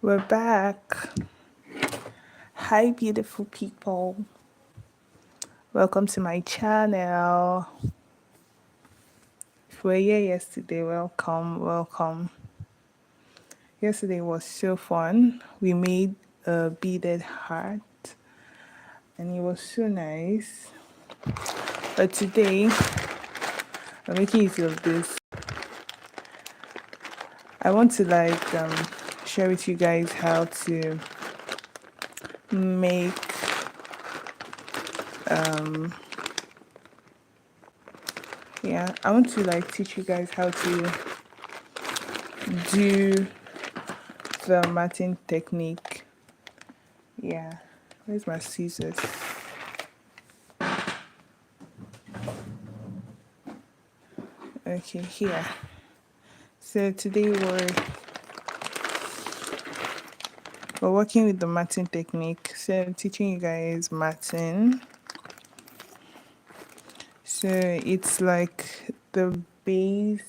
We're back. Hi, beautiful people. Welcome to my channel. If you were here yesterday, welcome, welcome. Yesterday was so fun. We made a beaded heart and it was so nice. But today, I'm making use of this. I want to share with you guys how to make I want to teach you guys how to do the matting technique. Yeah, where's my scissors? Okay, here. So today we're working with the matting technique. So I'm teaching you guys matting. So it's like the base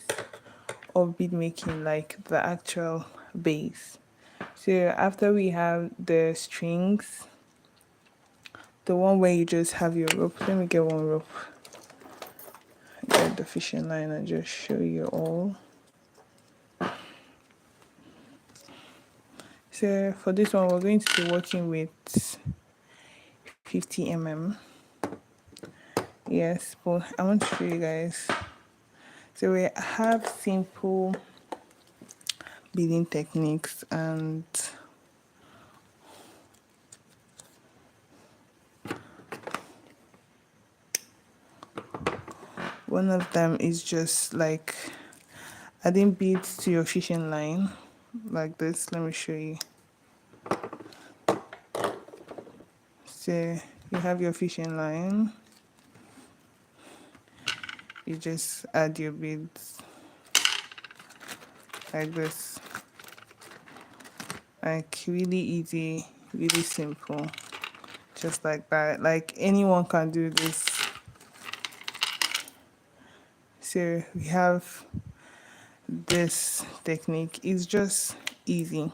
of bead making, like the actual base. So after we have the strings, the one where you just have your rope. Let me get one rope. Get the fishing line and just show you all. So for this one, we're going to be working with 50 mm. Yes, but I want to show you guys. So we have simple beading techniques, and one of them is just like adding beads to your fishing line like this. Let me show you. So you have your fishing line, you just add your beads like this, like really easy, really simple, just like that. Like anyone can do this. So we have this technique. It's just easy.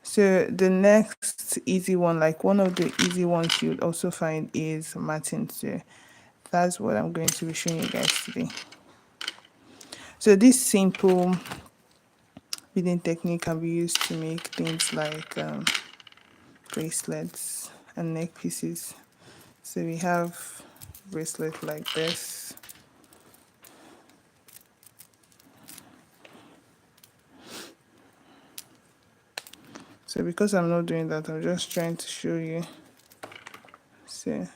So the next easy one, like one of the easy ones you'll also find, is matting. So that's what I'm going to be showing you guys today. So this simple beading technique can be used to make things like bracelets and neck pieces. So we have bracelet like this. So because I'm not doing that, I'm just trying to show you. So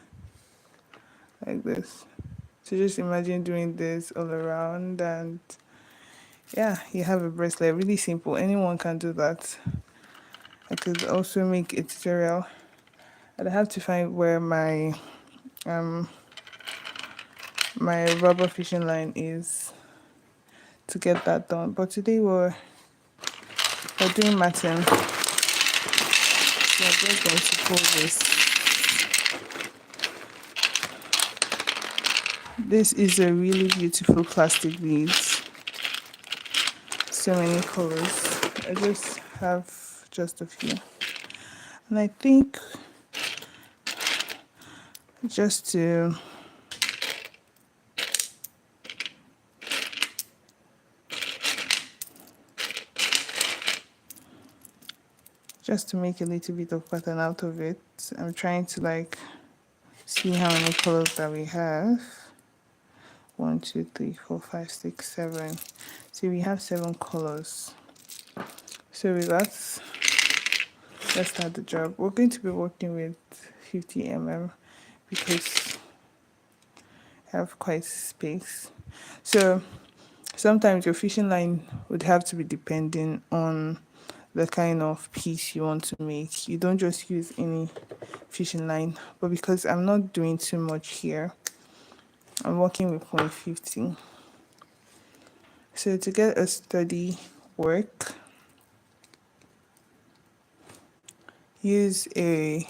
like this. So just imagine doing this all around, and yeah, you have a bracelet. Really simple. Anyone can do that. I could also make a tutorial. I'd have to find where my rubber fishing line is to get that done. But today we're doing matting. So I'm just going to pull this. This is a really beautiful plastic beads. So many colors. I just have just a few. And I think just to make a little bit of pattern out of it, I'm trying to see how many colors that we have. 1, 2, 3, 4, 5, 6, 7. So we have 7 colors. So with that, let's start the job. We're going to be working with 50 mm because I have quite space. So sometimes your fishing line would have to be depending on the kind of piece you want to make. You don't just use any fishing line, but because I'm not doing too much here, I'm working with 0.50. So to get a steady work, use a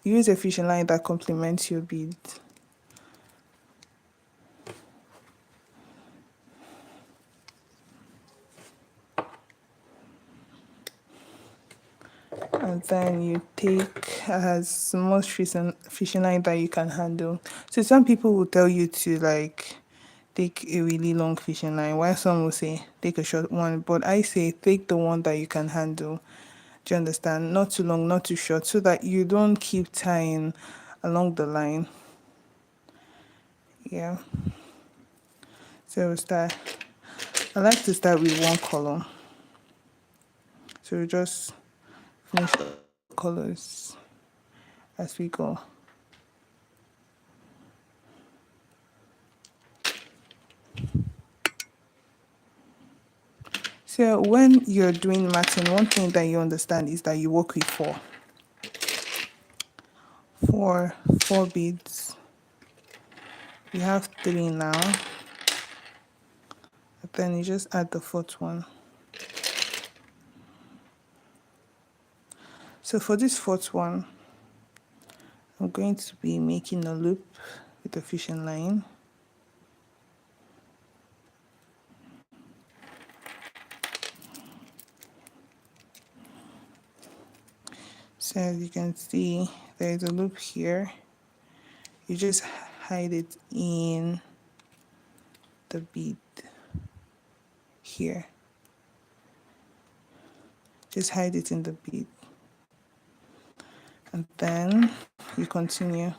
fishing line that complements your bead. and then you take as much fishing line that you can handle. So some people will tell you to like take a really long fishing line, while some will say take a short one. But I say take the one that you can handle. Do you understand? Not too long, not too short, so that you don't keep tying along the line. Yeah. So we'll start. I like to start with one column. So we just finish the colors as we go. So when you're doing matting, one thing that you understand is that you work with four beads. You have 3 now, and then you just add the 4th one. So for this 4th one, I'm going to be making a loop with the fishing line. So as you can see, there is a loop here. You just hide it in the bead here. Just hide it in the bead. And then you continue.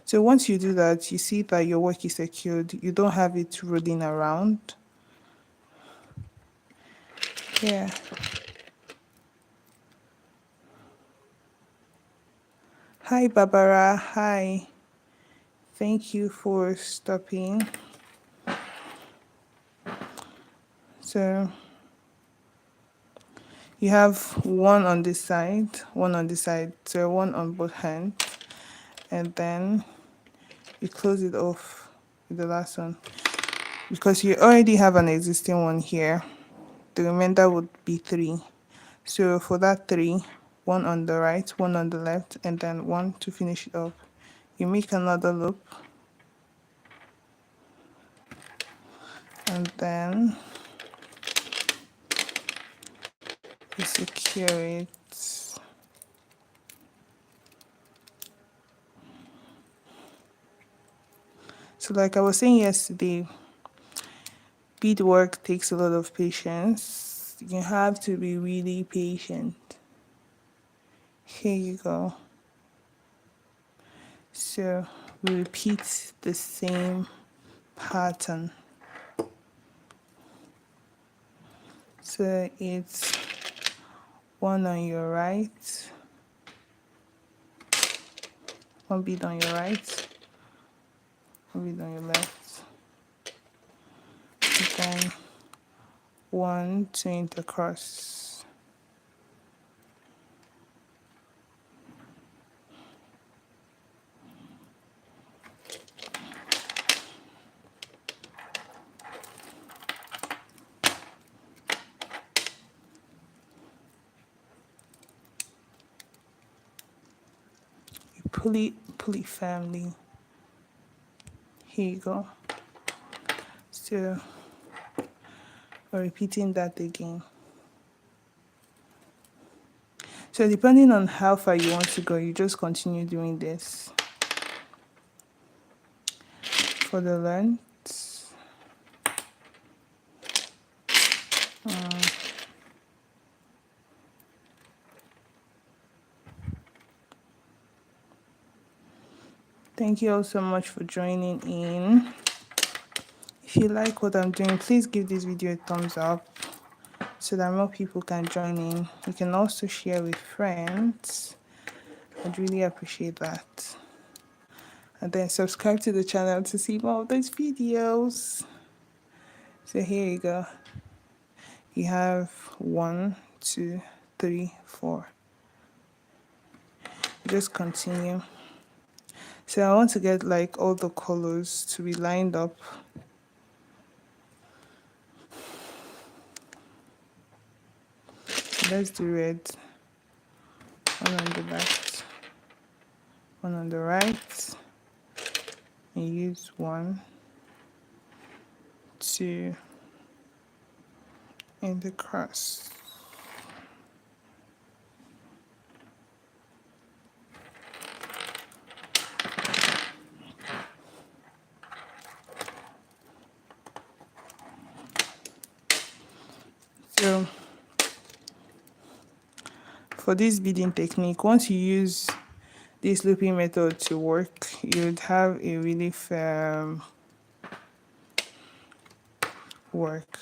So once you do that, you see that your work is secured. You don't have it rolling around. Yeah. Hi, Barbara. Hi. Thank you for stopping. So you have one on this side, so one on both hands, and then you close it off with the last one. Because you already have an existing one here, the remainder would be 3. So for that 3, one on the right, one on the left, and then one to finish it up. You make another loop, and then you secure it. So like I was saying yesterday, beadwork takes a lot of patience. You have to be really patient. Here you go. So we repeat the same pattern. So it's one on your right, one bead on your right, one bead on your left, and then one to intercross. You pull it firmly. Here you go. So we're repeating that again. So depending on how far you want to go, you just continue doing this. For the length, thank you all so much for joining in. If you like what I'm doing, please give this video a thumbs up so that more people can join in. You can also share with friends. I'd really appreciate that. And then subscribe to the channel to see more of those videos. So here you go. You have 1, 2, 3, 4. Just continue. So I want to get like all the colors to be lined up. Let's do red. One on the left, one on the right. And use 1, 2 in the cross. for this beading technique, once you use this looping method to work, you'd have a really firm work.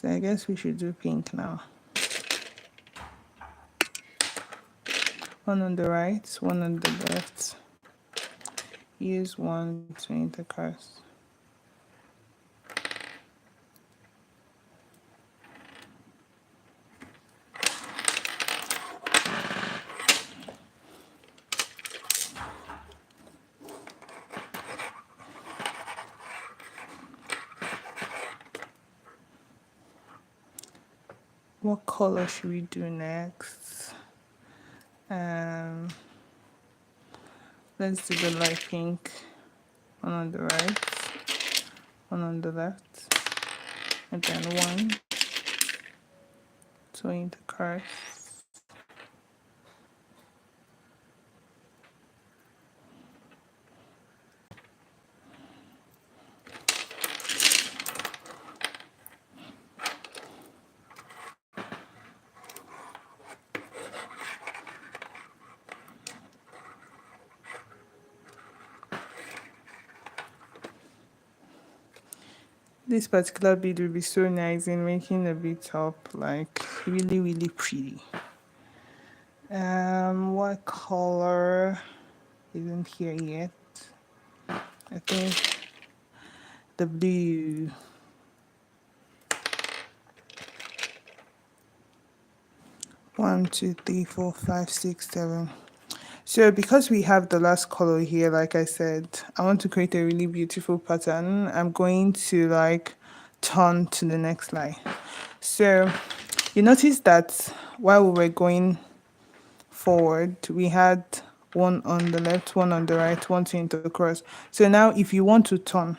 So I guess we should do pink now. One on the right, one on the left. Use one to intercross. What color should we do next? Let's do the light pink. One on the right, one on the left, and then one to intercross. This particular bead will be so nice in making the bead top like really pretty. What color isn't here yet? I think the blue. One, two, three, four, five, six, seven. So because we have the last color here, like I said, I want to create a really beautiful pattern. I'm going to like turn to the next line. So you notice that while we were going forward, we had one on the left, one on the right, one to intercross. So now if you want to turn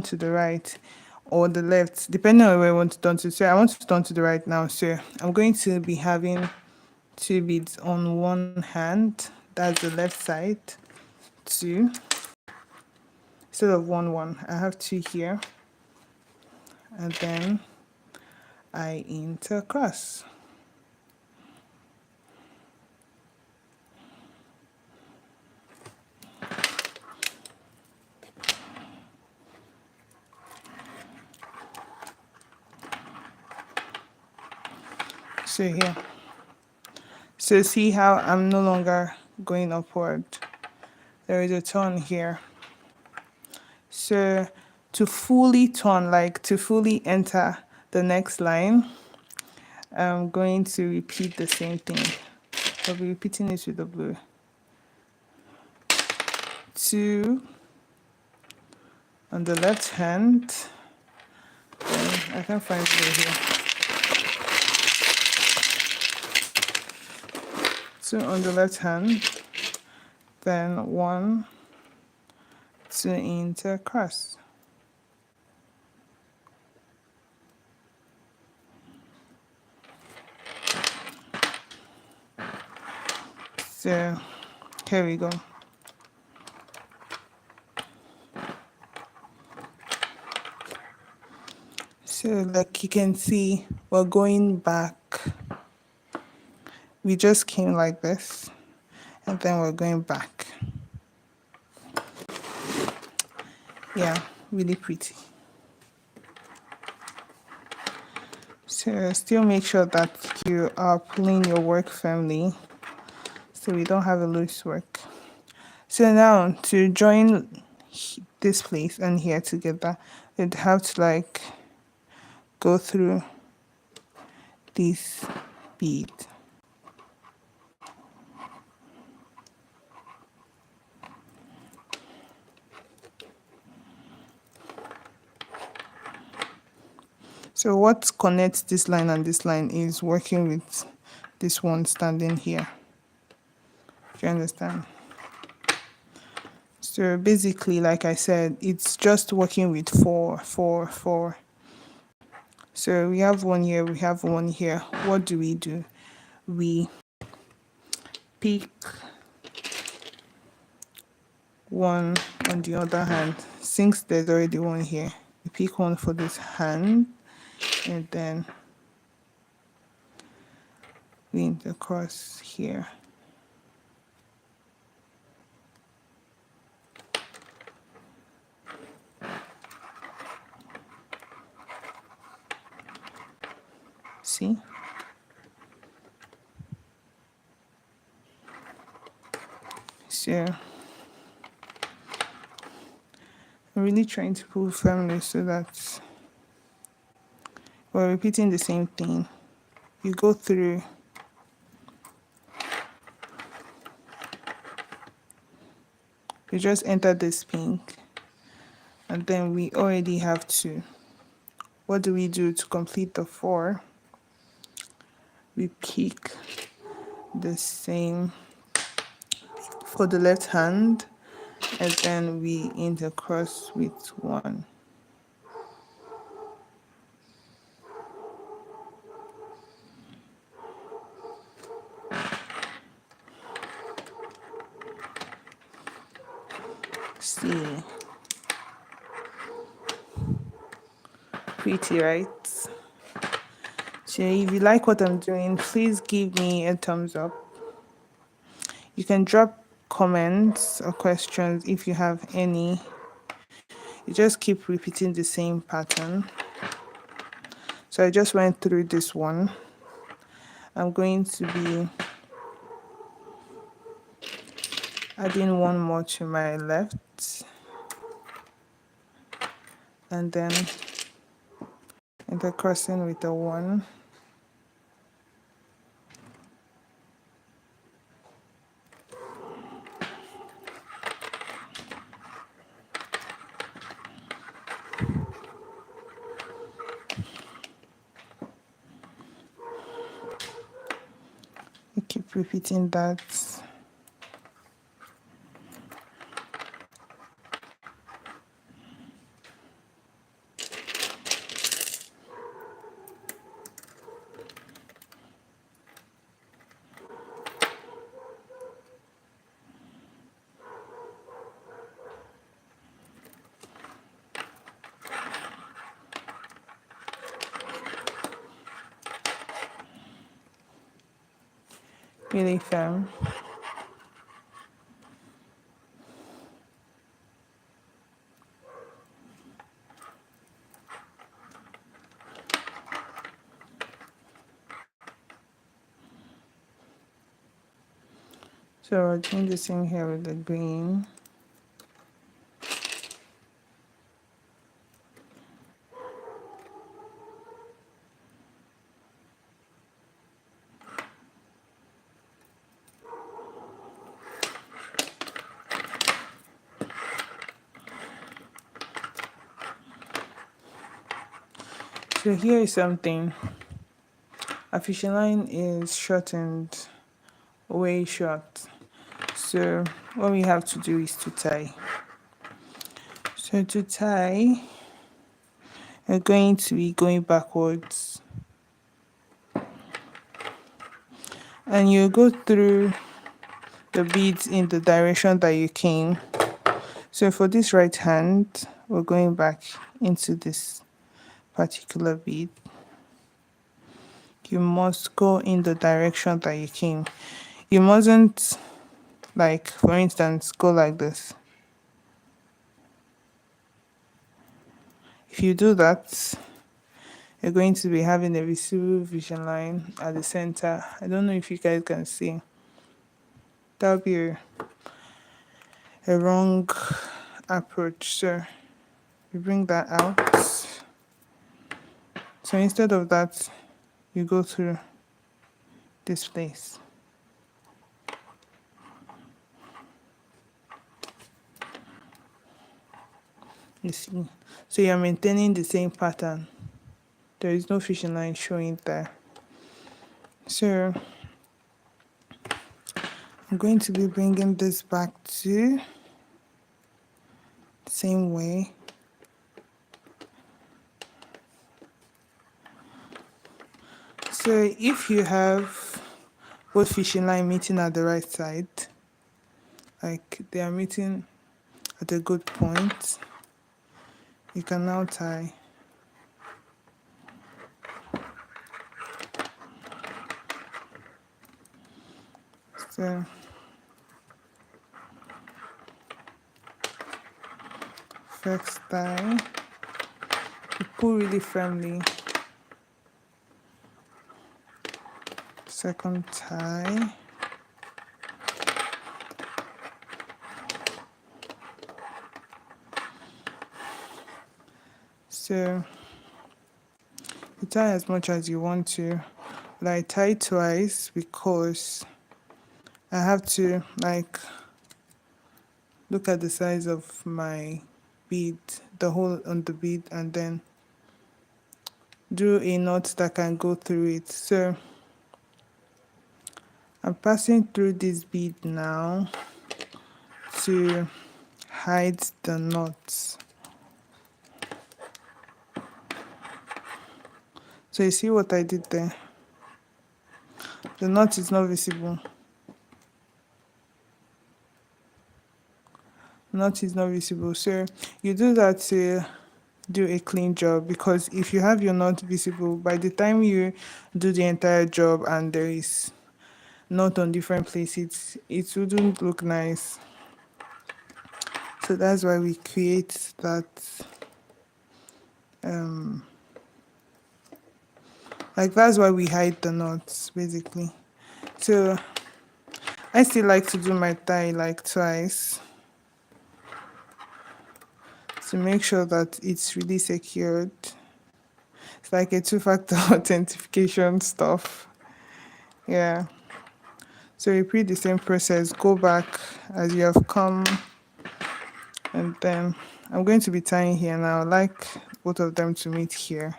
to the right or the left, depending on where I want to turn to. So I want to turn to the right now. So I'm going to be having two beads on one hand, that's the left side, two, instead of one, I have two here, and then I intercross. So here, so see how I'm no longer going upward. There is a turn here. So to fully turn, like to fully enter the next line, I'm going to repeat the same thing. I'll be repeating it with the blue. Two on the left hand. I can't find it here. Two on the left hand, then one to intercross. So here we go. So like you can see, we're going back. We just came like this, and then we're going back. Yeah, really pretty. So still make sure that you are pulling your work firmly so we don't have a loose work. So now to join this place and here together, you'd have to like go through this bead. So what connects this line and this line is working with this one standing here. Do you understand? So basically, like I said, it's just working with 4, 4, 4. So we have one here, we have one here. What do? We pick one on the other hand. Since there's already one here, we pick one for this hand, and then we intercross here. See? So I'm really trying to pull firmly so that we're repeating the same thing. You go through, you just enter this pink, and then we already have two. What do we do to complete the 4? We pick the same for the left hand, and then we intercross with 1. See, pretty, right? So if you like what I'm doing, please give me a thumbs up. You can drop comments or questions if you have any. You just keep repeating the same pattern. So I just went through this one. I'm going to be adding one more to my left, and then intercrossing with the 1. You keep repeating that. Really firm. So we're doing the same here with the green. So here is something. Our fishing line is shortened, way short. So what we have to do is to tie. So to tie, we're going to be going backwards. And you go through the beads in the direction that you came. So for this right hand, we're going back into this particular bead. You must go in the direction that you came. You mustn't, like, for instance, go like this. If you do that, you're going to be having a visible vision line at the center. I don't know if you guys can see. That'll be a wrong approach. So you bring that out. So instead of that, you go through this place. You see, so you're maintaining the same pattern. There is no fishing line showing there. So I'm going to be bringing this back to the same way. So if you have both fishing line meeting at the right side, like they are meeting at a good point, you can now tie. So first tie, you pull really firmly. Second tie, so you tie as much as you want to, but I tie twice because I have to like look at the size of my bead, the hole on the bead, and then do a knot that can go through it. So I'm passing through this bead now to hide the knots. So you see what I did there? The knot is not visible. Knot is not visible. So you do that to do a clean job, because if you have your knot visible, by the time you do the entire job and there is knot on different places, it wouldn't look nice. So that's why we create that like that's why we hide the knots basically. So I still like to do my tie like twice to make sure that it's really secured. It's like a two-factor authentication stuff. Yeah. So repeat the same process, go back as you have come, and then I'm going to be tying here now. I like both of them to meet here.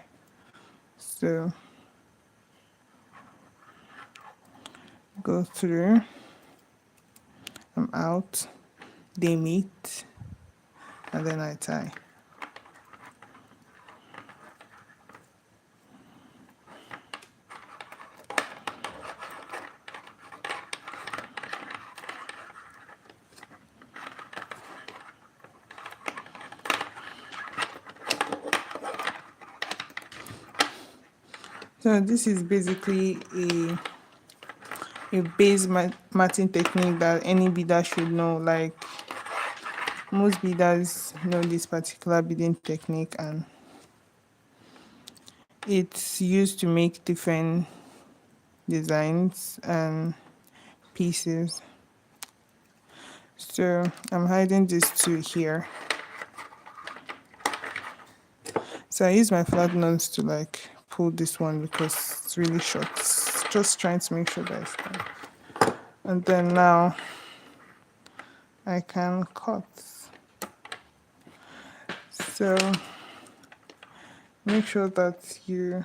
So go through, I'm out, they meet, and then I tie. So this is basically a base matting technique that any beader should know. Like most beaders know this particular beading technique, and it's used to make different designs and pieces. So I'm hiding this two here. So I use my flat nose to like pull this one because it's really short. Just trying to make sure that it's done. And then now I can cut. So make sure that you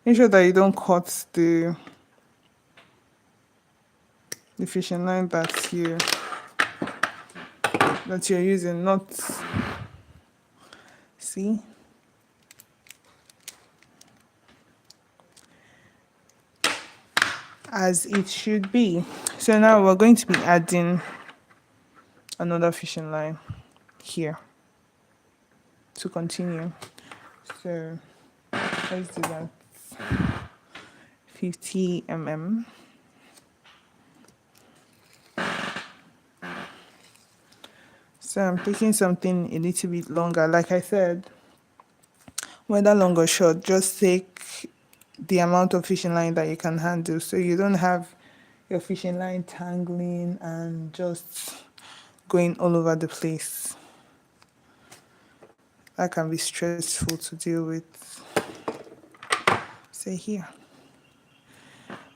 don't cut the fishing line that you're using, not see. As it should be. So now we're going to be adding another fishing line here to continue. So let's do that. 50 mm. So I'm taking something a little bit longer. Like I said, whether long or short, just take the amount of fishing line that you can handle, so you don't have your fishing line tangling and just going all over the place. That can be stressful to deal with. Say here,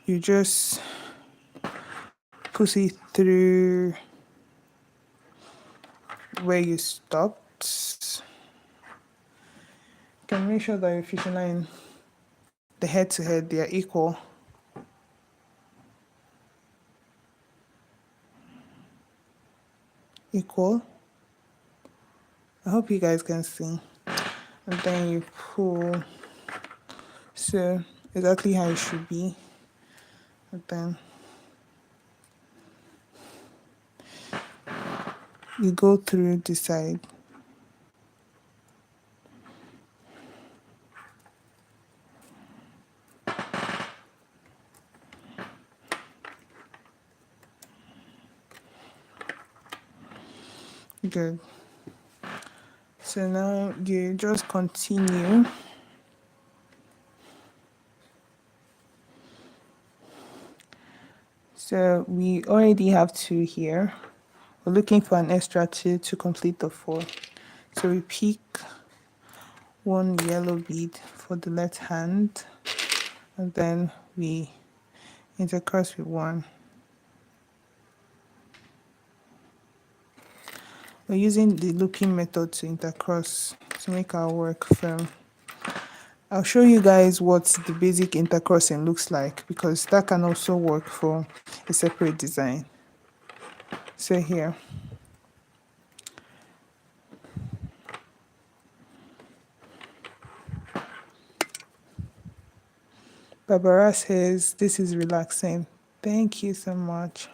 you just push it through where you stopped. You can make sure that your fishing line, the head to head, they are equal. I hope you guys can see. And then you pull. So exactly how it should be. And then you go through the side. Good. So now you just continue. So we already have 2 here. We're looking for an extra 2 to complete the 4. So we pick one yellow bead for the left hand, and then we intercross with 1. We're using the looping method to intercross to make our work firm. I'll show you guys what the basic intercrossing looks like, because that can also work for a separate design. So here, Barbara says this is relaxing. Thank you so much.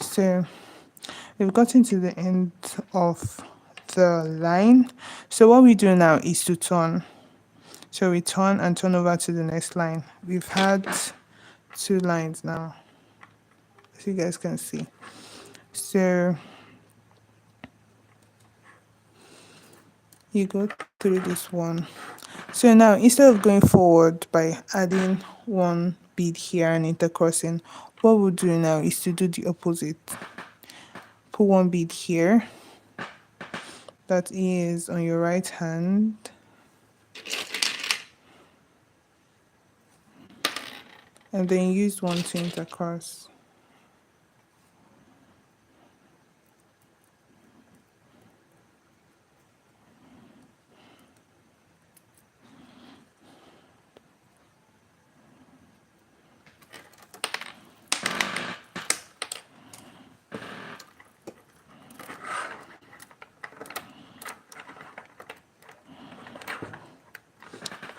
So we've gotten to the end of the line. So what we do now is to turn. So we turn and turn over to the next line. We've had 2 lines now, as you guys can see. So you go through this one. So now instead of going forward by adding 1 bead here and intercrossing, what we'll do now is to do the opposite. Put 1 bead here, that is on your right hand, and then use 1 to intercross.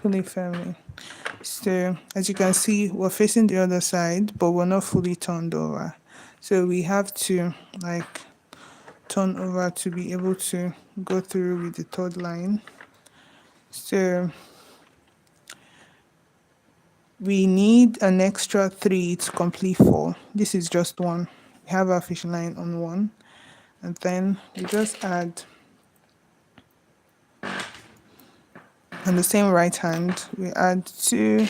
Fully firmly. So as you can see, we're facing the other side, but we're not fully turned over. So we have to like turn over to be able to go through with the 3rd line. So we need an extra 3 to complete 4. This is just 1. We have our fishing line on 1, and then we just add on the same right hand, we add 2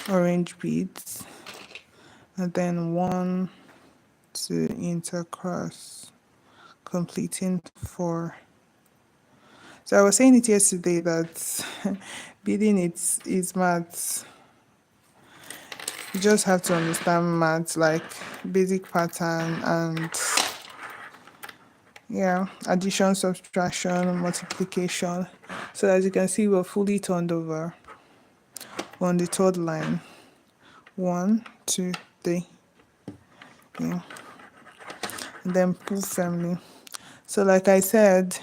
orange beads, and then 1 to intercross, completing 4. So I was saying it yesterday that beading is maths. You just have to understand maths, like basic pattern and yeah, addition, subtraction, multiplication. So as you can see, we're fully turned over on the 3rd line. 1, 2, 3. Yeah. And then pull firmly. So like I said,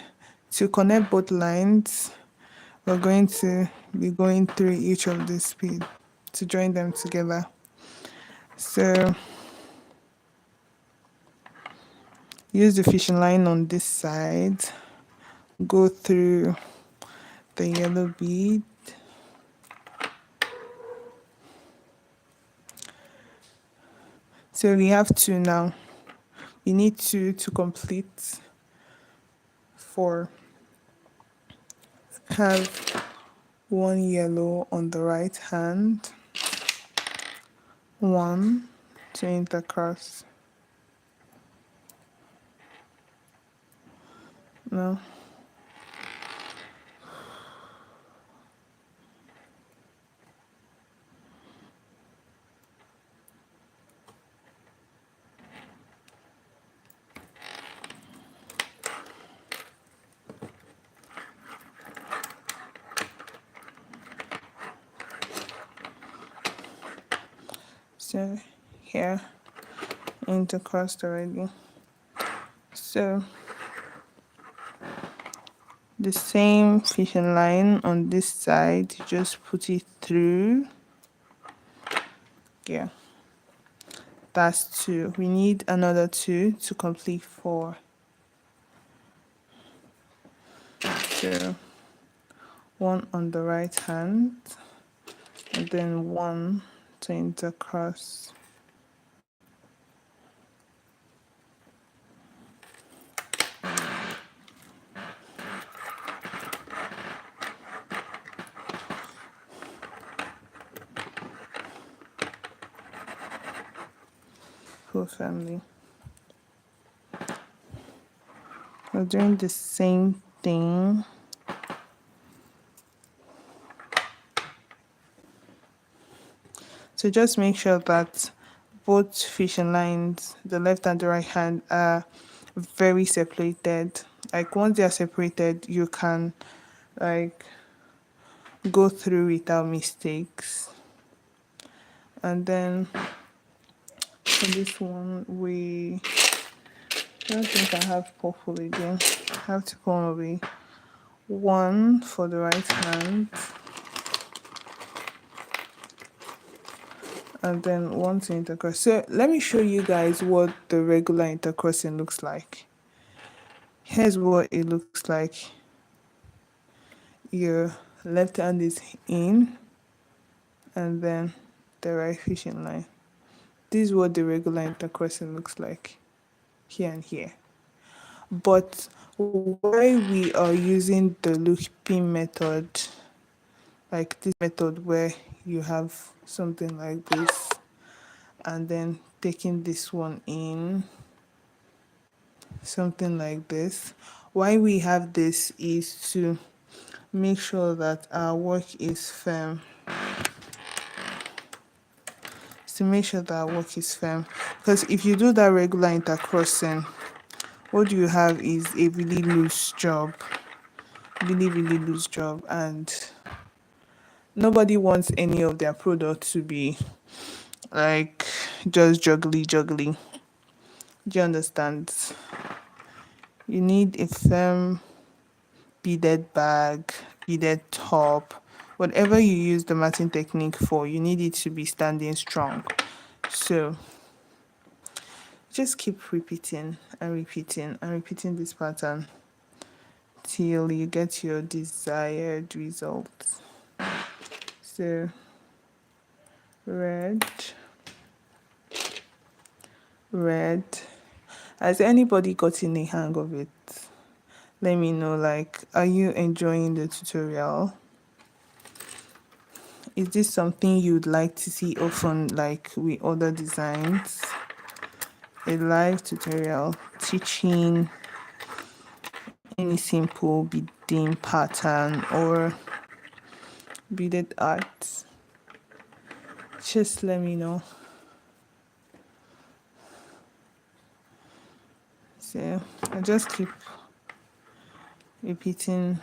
to connect both lines, we're going to be going through each of these beads to join them together. So use the fishing line on this side, go through the yellow bead, so we have 2 now. We need 2 to complete 4. Have 1 yellow on the right hand, 1 to intercross. No. So here, intercrossed already. So the same fishing line on this side, just put it through. Yeah. That's 2. We need another 2 to complete 4. So 1 on the right hand, and then 1 to intercross. Whole family. We're doing the same thing. So just make sure that both fishing lines, the left and the right hand, are very separated. Like once they are separated, you can like go through without mistakes. And then for this one, I don't think I have purple again. I have to come away. 1 for the right hand, and then 1 to intercross. So let me show you guys what the regular intercrossing looks like. Here's what it looks like. Your left hand is in, and then the right fishing line. This is what the regular intercrossing looks like, here and here. But why we are using the looping method, like this method where you have something like this, and then taking this one in, something like this. Why we have this is to make sure that our work is firm. To make sure that our work is firm. Because if you do that regular intercrossing, what you have is a really loose job. Really, really loose job. And nobody wants any of their product to be like just juggly. Do you understand? You need a firm beaded bag, beaded top, whatever you use the matting technique for, you need it to be standing strong. So just keep repeating and repeating and repeating this pattern till you get your desired results. So red. Has anybody gotten a hang of it? Let me know, like, are you enjoying the tutorial? Is this something you'd like to see often, like with other designs? A live tutorial teaching any simple beading pattern or beaded art? Just let me know. So I just keep repeating.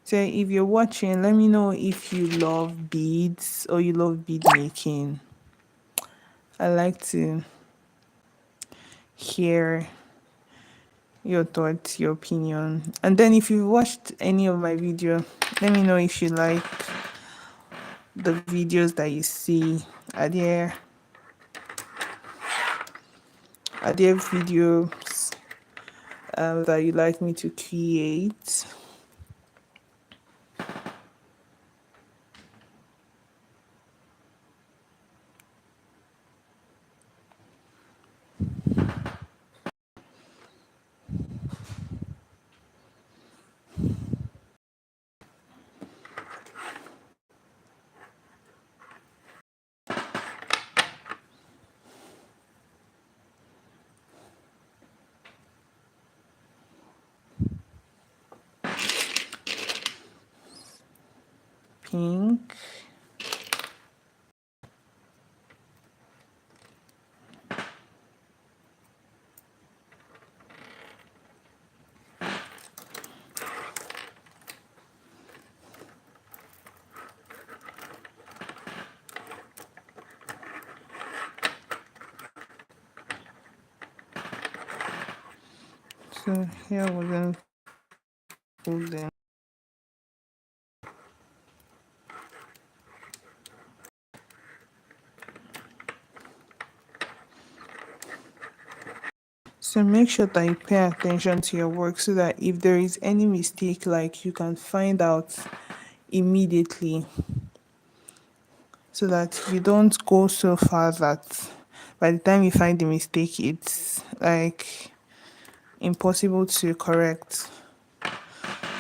So if you're watching, let me know if you love beads or you love bead making. I like to hear your thoughts, your opinion. And then if you watched any of my video, let me know if you like the videos that you see. Are there videos that you like me to create? Pink. So here we're going to fold them. So make sure that you pay attention to your work so that if there is any mistake, like you can find out immediately, so that you don't go so far that by the time you find the mistake, it's like impossible to correct.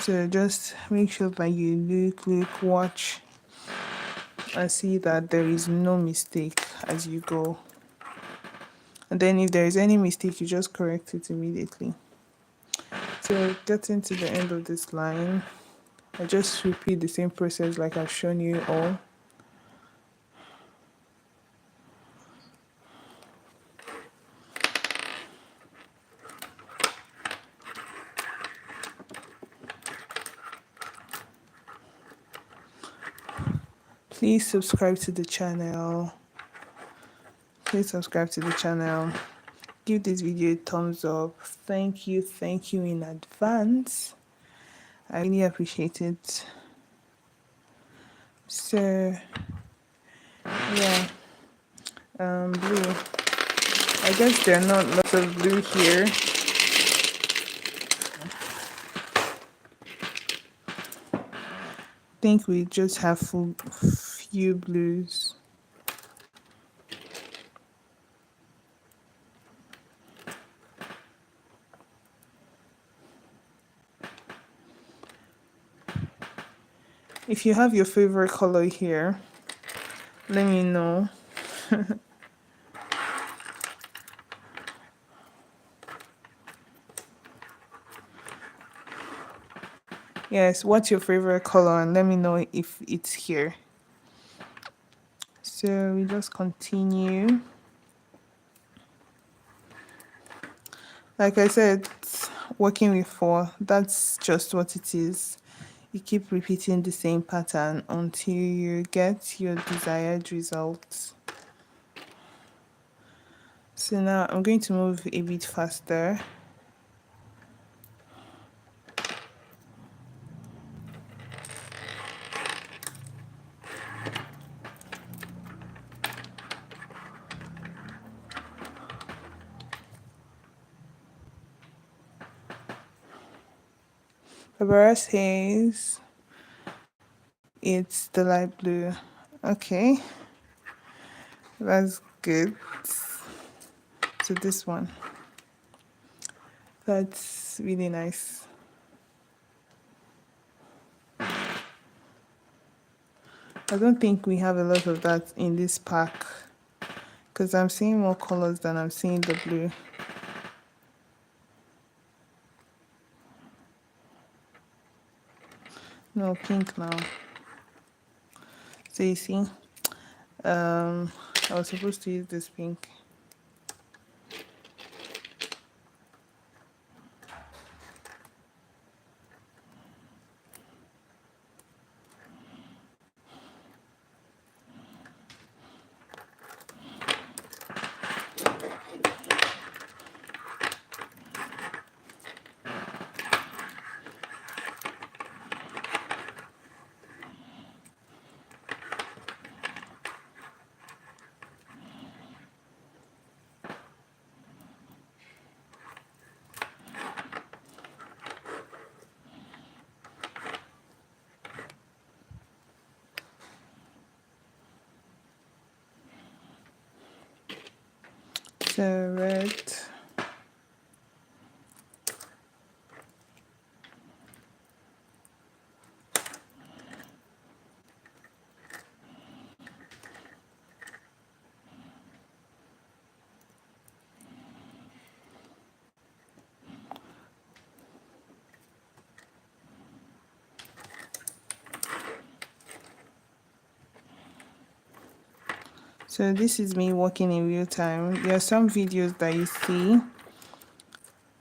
So just make sure that you look, watch, and see that there is no mistake as you go. And then if there is any mistake, you just correct it immediately. So getting to the end of this line, I just repeat the same process like I've shown you all. Please subscribe to the channel. Please subscribe to the channel. Give this video a thumbs up. Thank you in advance. I really appreciate it. So yeah, blue. I guess there are not lots of blue here. I think we just have few blues. If you have your favorite color here, let me know. Yes, what's your favorite color, and let me know if it's here. So we just continue. Like I said, working with 4, that's just what it is. You keep repeating the same pattern until you get your desired results. So now I'm going to move a bit faster. Barbara says it's the light blue. Okay, that's good. So this one, that's really nice. I don't think we have a lot of that in this pack because I'm seeing more colors than I'm seeing the blue. No, pink now. So you see, I was supposed to use this pink. So red. So this is me working in real time. There are some videos that you see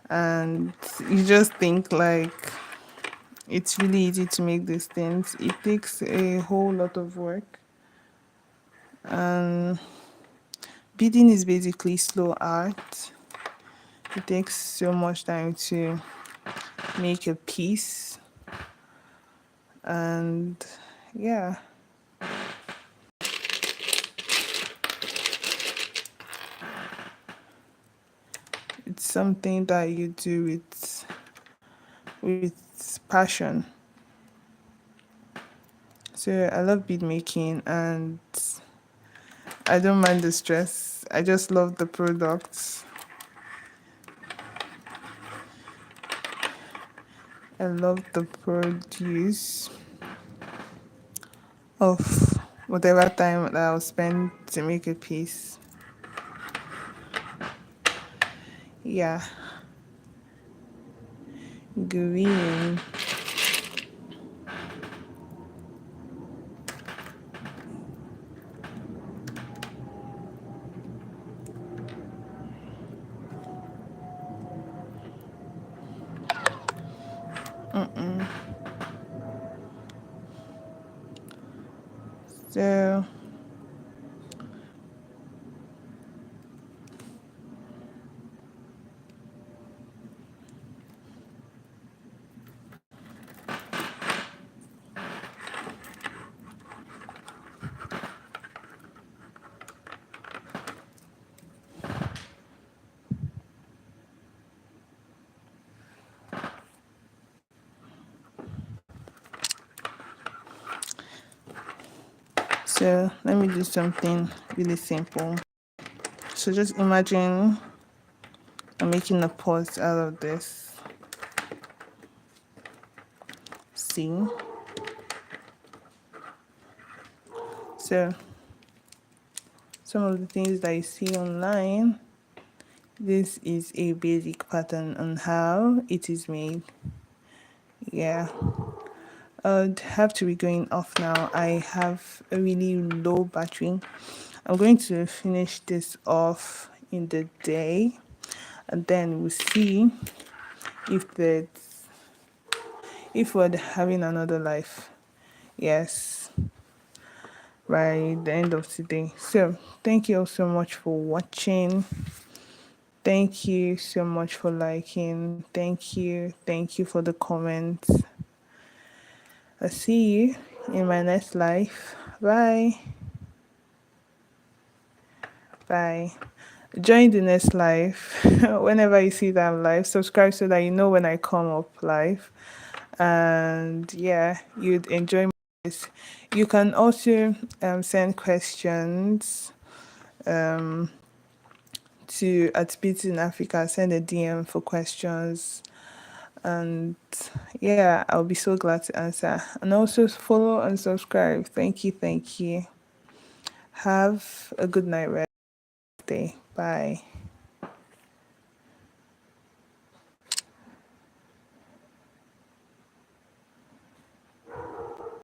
and you just think like it's really easy to make these things. It takes a whole lot of work. Beading is basically slow art. It takes so much time to make a piece, and yeah, it's something that you do with passion. So I love bead making, and I don't mind the stress. I just love the products. I love the produce of whatever time that I'll spend to make a piece. Yeah, green. So so let me do something really simple. So just imagine I'm making a pulse out of this. See? So some of the things that you see online, this is a basic pattern on how it is made. Yeah, I'd have to be going off now. I have a really low battery. I'm going to finish this off in the day, and then we'll see if we're having another life. Yes, by the end of today. So thank you all so much for watching. Thank you so much for liking. Thank you for the comments. I'll see you in my next life. Bye. Bye. Join the next live. Whenever you see that I'm live, subscribe so that you know when I come up live. And yeah, you'd enjoy this. You can also send questions to at Beats in Africa. Send a DM for questions, and yeah, I'll be so glad to answer. And also follow and subscribe. Thank you, thank you. Have a good night, rest day. Bye.